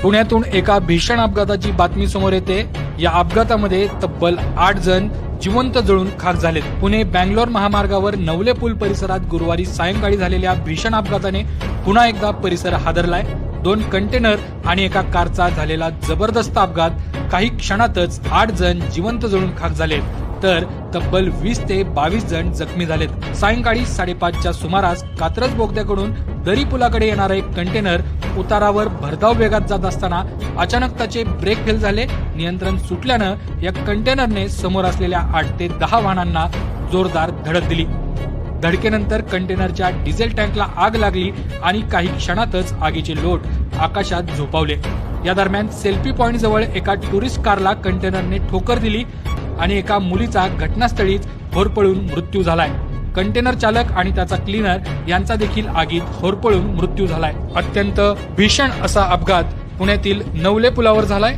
पुण्यातून एका भीषण अपघाताची बातमी समोर येते। या अपघातामध्ये तब्बल 8 जण जिवंत जळून खाक झालेत। पुणे बँगलोर महामार्गावर नवले पूल परिसरात गुरुवारी सायंकाळी झालेल्या भीषण अपघाताने पुन्हा एकदा परिसर हादरलाय। 2 कंटेनर आणि एका कारचा झालेला जबरदस्त अपघात, काही क्षणातच 8 जण जिवंत जळून खाक झालेत, तर तब्बल 20 ते 22 जण जखमी झालेत। सायंकाळी 5:30च्या सुमारास कात्रज बोगद्याकडून दरी पुलाकडे येणारा एक कंटेनर उतारावर भरधाव वेगात जात असताना अचानक त्याचे ब्रेक फेल झाले। नियंत्रण सुटल्यानं या कंटेनरने समोर असलेल्या 8 ते 10 वाहनांना जोरदार धडक दिली। धडकेनंतर कंटेनरच्या डिझेल टँकला आग लागली आणि काही क्षणातच आगीचे लोट आकाशात झोपावले। या दरम्यान सेल्फी पॉइंट जवळ एका टुरिस्ट कारला कंटेनरने ठोकर दिली आणि एका मुलीचा घटनास्थळीच होरपळून मृत्यू झालाय। कंटेनर चालक आणि त्याचा क्लीनर यांचा देखील आगीत होरपळून मृत्यू झालाय। अत्यंत भीषण असा अपघात पुण्यातील नवले पुलावर झालाय।